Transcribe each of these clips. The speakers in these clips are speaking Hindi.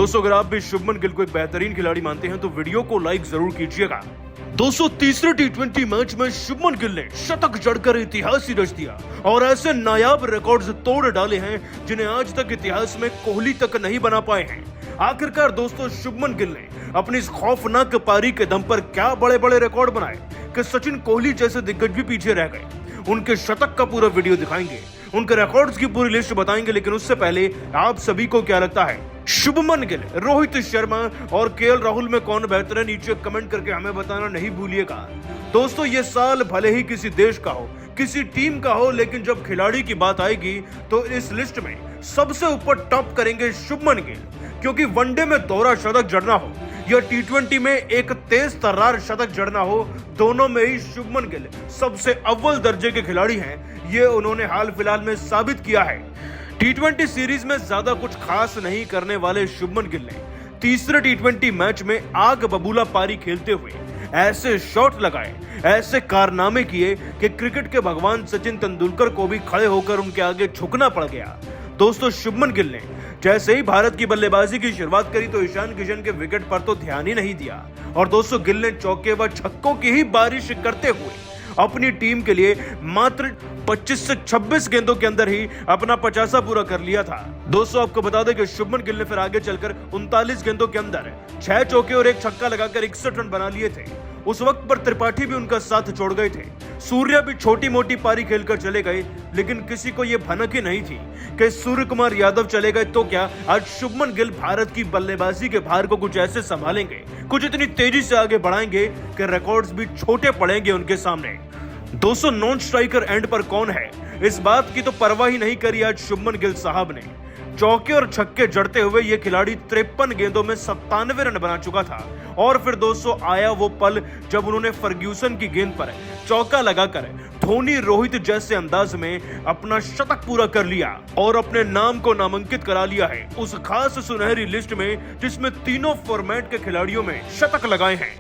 दोस्तों अगर आप भी शुभमन गिल को एक बेहतरीन खिलाड़ी मानते हैं तो वीडियो को लाइक जरूर कीजिएगा। दोस्तों तीसरे टी20 मैच में शुभमन गिल ने शतक जड़कर इतिहास ही रच दिया और ऐसे नायाब रिकॉर्ड्स तोड़ डाले हैं जिन्हें आज तक इतिहास में कोहली तक नहीं बना पाए हैं। आखिरकार दोस्तों शुभमन गिल ने अपनी इस खौफनाक पारी के दम पर क्या बड़े बड़े रिकॉर्ड बनाए कि सचिन कोहली जैसे दिग्गज भी पीछे रह गए। उनके शतक का पूरा वीडियो दिखाएंगे, उनके रिकॉर्ड्स की पूरी लिस्ट बताएंगे, लेकिन उससे पहले आप सभी को क्या लगता है शुभमन गिल, रोहित शर्मा और केएल राहुल में कौन बेहतर है? नीचे कमेंट करके हमें बताना नहीं भूलिएगा। दोस्तों ये साल भले ही किसी देश का हो, किसी टीम का हो, लेकिन जब खिलाड़ी की बात आएगी तो इस लिस्ट में सबसे ऊपर टॉप करेंगे शुभमन गिल, क्योंकि वनडे में दोहरा शतक जड़ना हो या टी20 में एक तेज तर्रार शतक जड़ना हो, दोनों में ही शुभमन गिल सबसे अव्वल दर्जे के खिलाड़ी हैं। ये उन्होंने हाल फिलहाल में साबित किया है। टी20 सीरीज में ज्यादा कुछ खास नहीं करने वाले शुभमन गिल ने तीसरे टी20 मैच में आग बबूला पारी खेलते हुए ऐसे शॉट लगाए, ऐसे कारनामे किए कि क्रिकेट के भगवान सचिन तेंदुलकर को भी खड़े होकर उनके आगे झुकना पड़ गया। दोस्तों शुभमन गिल ने जैसे ही भारत की बल्लेबाजी की शुरुआत करी तो ईशान किशन के विकेट पर तो ध्यान ही नहीं दिया और दोस्तों गिल ने चौके व छक्कों की ही बारिश करते हुए अपनी टीम के लिए मात्र 25 से 26 गेंदों के अंदर ही अपना 50 पूरा कर लिया था। दोस्तों आपको बता दें कि शुभमन गिल ने फिर आगे चलकर 39 गेंदों के अंदर 6 चौके और 1 छक्का लगाकर 61 रन बना लिए थे। उस वक्त पर त्रिपाठी भी उनका साथ छोड़ गए थे, सूर्या भी छोटी मोटी पारी खेलकर चले गए, लेकिन किसी को यह भनक ही नहीं थी कि सूर्य कुमार यादव चले गए तो क्या आज शुभमन गिल भारत की बल्लेबाजी के भार को कुछ ऐसे संभालेंगे, कुछ इतनी तेजी से आगे बढ़ाएंगे कि रिकॉर्ड्स भी छोटे पड़ेंगे उनके सामने। दोस्तों नॉन स्ट्राइकर एंड पर कौन है, इस बात की तो परवाह ही नहीं करी आज शुभमन गिल साहब ने। चौके और छक्के जड़ते हुए ये खिलाड़ी 53 गेंदों में 97 रन बना चुका था और फिर दोस्तों आया वो पल जब उन्होंने फर्ग्यूसन की गेंद पर चौका लगाकर धोनी रोहित जैसे अंदाज में अपना शतक पूरा कर लिया और अपने नाम को नामांकित करा लिया है उस खास सुनहरी लिस्ट में जिसमें तीनों फॉर्मेट के खिलाड़ियों में शतक लगाए हैं।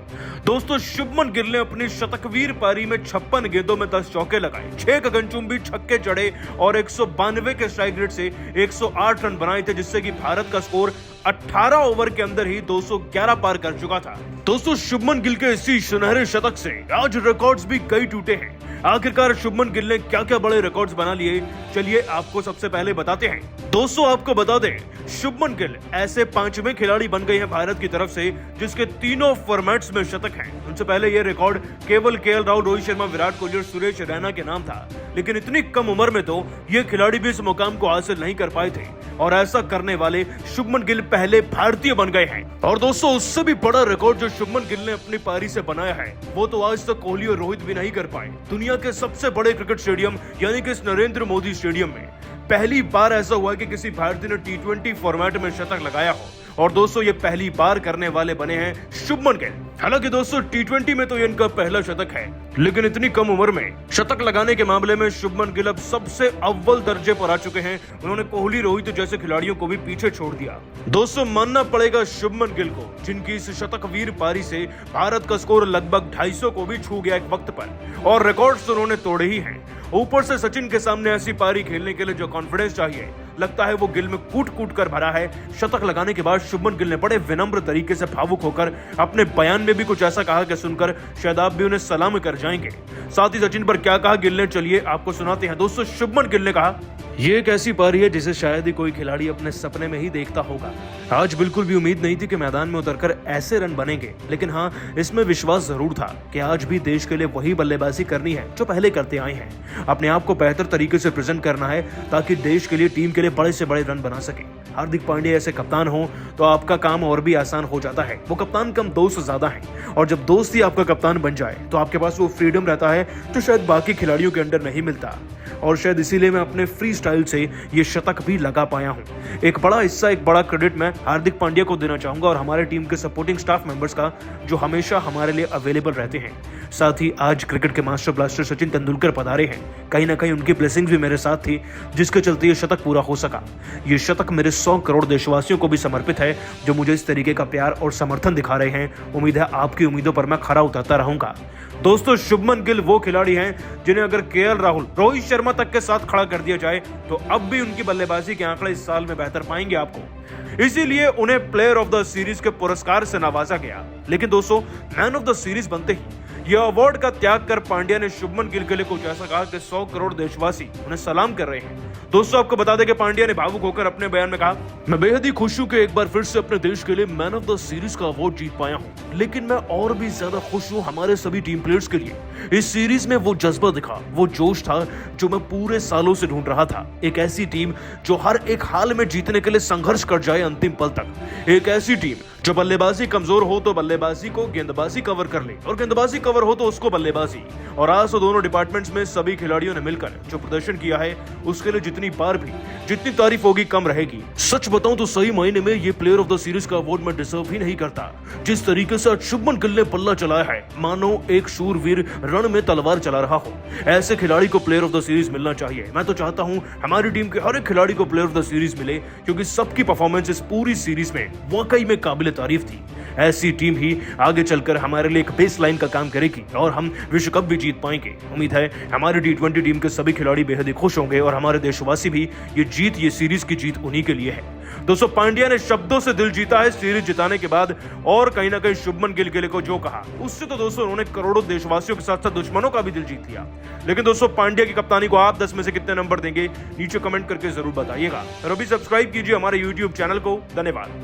दोस्तों शुभमन गिल ने अपनी शतकवीर पारी में 56 गेंदों में 10 चौके लगाए, 6 गगनचुंबी छक्के जड़े और 192 के स्ट्राइक रेट से 108 रन बनाए थे, जिससे कि भारत का स्कोर 18 ओवर के अंदर ही 211 पार कर चुका था। दोस्तों शुभमन गिल के इसी सुनहरे शतक से आज रिकॉर्ड्स भी कई टूटे हैं। आखिरकार शुभमन गिल ने क्या क्या बड़े रिकॉर्ड्स बना लिए, चलिए आपको सबसे पहले बताते हैं। दोस्तों आपको बता दें शुभमन गिल ऐसे 5वें खिलाड़ी बन गए हैं भारत की तरफ से जिसके तीनों फॉर्मेट्स में शतक हैं। उनसे पहले यह रिकॉर्ड केवल केएल राहुल, रोहित शर्मा, विराट कोहली और सुरेश रैना के नाम था, लेकिन इतनी कम उम्र में तो ये खिलाड़ी भी इस मुकाम को हासिल नहीं कर पाए थे और ऐसा करने वाले शुभमन गिल पहले भारतीय बन गए हैं। और दोस्तों उससे भी बड़ा रिकॉर्ड जो शुभमन गिल ने अपनी पारी से बनाया है वो तो आज तक कोहली और रोहित भी नहीं कर पाए। दुनिया के सबसे बड़े क्रिकेट स्टेडियम यानी कि इस नरेंद्र मोदी स्टेडियम में पहली बार ऐसा हुआ कि किसी भारतीय ने टी20 फॉर्मेट में शतक लगाया हो और दोस्तों ये पहली बार करने वाले बने हैं शुभमन गिल। हालांकि दोस्तों टी20 में तो ये इनका पहला शतक है, लेकिन इतनी कम उम्र में शतक लगाने के मामले में शुभमन गिल अब सबसे अव्वल दर्जे पर आ चुके हैं। उन्होंने कोहली रोहित जैसे खिलाड़ियों को भी पीछे छोड़ दिया। दोस्तों मानना पड़ेगा शुभमन गिल को, जिनकी इस शतकवीर पारी से भारत का स्कोर लगभग 250 को भी छू गया एक वक्त पर और रिकॉर्ड्स उन्होंने तोड़े ही हैं। ऊपर से सचिन के सामने ऐसी पारी खेलने के लिए जो कॉन्फिडेंस चाहिए लगता है वो गिल में कूट कूट कर भरा है। शतक लगाने के बाद शुभमन गिल ने बड़े विनम्र तरीके से भावुक होकर अपने बयान में भी कुछ ऐसा कहा कि सुनकर शायद आप भी उन्हें सलाम कर जाएंगे। साथ ही सचिन पर क्या कहा गिल ने, चलिए आपको सुनाते हैं। दोस्तों शुभमन गिल ने कहा, ये एक ऐसी पारी है जिसे शायद ही कोई खिलाड़ी अपने सपने में ही देखता होगा। आज बिल्कुल भी उम्मीद नहीं थी कि मैदान में उतरकर ऐसे रन बनेंगे, लेकिन हाँ इसमें विश्वास जरूर था कि आज भी देश के लिए वही बल्लेबाजी करनी है जो पहले करते आए हैं। अपने आप को बेहतर तरीके से प्रेजेंट करना है ताकि देश के लिए, टीम के लिए बड़े से बड़े रन बना सके। हार्दिक पांड्या ऐसे कप्तान हो तो आपका काम और भी आसान हो जाता है। वो कप्तान कम दोस्त ज्यादा है और जब दोस्त ही आपका कप्तान बन जाए तो आपके पास वो फ्रीडम रहता है जो शायद बाकी खिलाड़ियों के अंदर नहीं मिलता और शायद इसीलिए मैं अपने फ्री स्टाइल से ये शतक भी लगा पाया हूँ। एक बड़ा हिस्सा, एक बड़ा क्रेडिट मैं हार्दिक पांड्या को देना चाहूंगा और हमारे टीम के सपोर्टिंग स्टाफ मेंबर्स का जो हमेशा हमारे लिए अवेलेबल रहते हैं। साथ ही आज क्रिकेट के मास्टर ब्लास्टर सचिन तेंदुलकर पधारे हैं, कहीं ना कहीं उनकी ब्लेसिंग्स भी मेरे साथ थी जिसके चलते ये शतक पूरा हो सका। ये शतक मेरे 100 करोड़ देशवासियों को भी समर्पित है जो मुझे इस तरीके का प्यार और समर्थन दिखा रहे हैं। उम्मीद है आपकी उम्मीदों पर मैं खरा उतरता रहूंगा। दोस्तों शुभमन गिल वो खिलाड़ी हैं जिन्हें अगर केएल राहुल, रोहित शर्मा शर्मा तक के साथ खड़ा कर दिया जाए तो अब भी उनकी बल्लेबाजी के आंकड़े इस साल में बेहतर पाएंगे आपको। इसीलिए उन्हें प्लेयर ऑफ द सीरीज के पुरस्कार से नवाजा गया। लेकिन दोस्तों, मैन ऑफ द सीरीज बनते ही यह अवार्ड का त्याग कर पांड्या ने शुभमन गिल के लिए कुछ ऐसा कहा कि 100 करोड़ देशवासी उन्हें सलाम कर रहे हैं। दोस्तों, आपको बता दें कि पांड्या ने भावुक होकर अपने बयान में कहा, मैं बेहद ही खुश हूं कि एक बार फिर से अपने देश के लिए मैन ऑफ द सीरीज का अवार्ड जीत पाया हूं, लेकिन मैं और भी ज्यादा खुश हूं हमारे सभी टीम प्लेयर्स के लिए। इस सीरीज में वो जज्बा दिखा, वो जोश था जो मैं पूरे सालों से ढूंढ रहा था। एक ऐसी टीम जो हर एक हाल में जीतने के लिए संघर्ष कर जाए अंतिम पल तक। एक ऐसी टीम जो बल्लेबाजी कमजोर हो तो बल्लेबाजी को गेंदबाजी कवर कर ले, और गेंदबाजी कवर हो तो उसको बल्लेबाजी। और आज तो दोनों डिपार्टमेंट्स में सभी खिलाड़ियों ने मिलकर जो प्रदर्शन किया है उसके लिए जितनी बार भी जितनी तारीफ होगी कम रहेगी। सच बताऊं तो सही मायने में ये प्लेयर ऑफ द सीरीज का अवार्ड मैं डिजर्व ही नहीं करता। जिस तरीके से आज शुभमन गिल ने पल्ला चलाया है, मानो एक शूरवीर रण में तलवार चला रहा हो। ऐसे खिलाड़ी को प्लेयर ऑफ द सीरीज मिलना चाहिए। मैं तो चाहता हूं हमारी टीम के हर एक खिलाड़ी को प्लेयर ऑफ द सीरीज मिले, क्योंकि सबकी परफॉर्मेंस इस पूरी सीरीज में वाकई में काबिल तारीफ थी। ऐसी टीम ही आगे चलकर हमारे लिए एक बेस लाइन का काम करेगी और हम विश्व कप भी जीत पाएंगे। उम्मीद है हमारी T20 टीम के सभी खिलाड़ी बेहद ही खुश होंगे और हमारे देशवासी भी। ये सीरीज की जीत उन्हीं के लिए है। दोस्तों, पांड्या ने शब्दों से दिल जीता है सीरीज जिताने के बाद, और कहीं ना कहीं शुभमन गिल के लिए को जो कहा उससे तो दोस्तों उन्होंने करोड़ों देशवासियों के साथ साथ दुश्मनों का भी दिल जीत लिया। लेकिन दोस्तों, पांड्या की कप्तानी को आप 10 में से कितने नंबर देंगे नीचे कमेंट करके जरूर बताइएगा। और अभी सब्सक्राइब कीजिए हमारे YouTube चैनल को। धन्यवाद।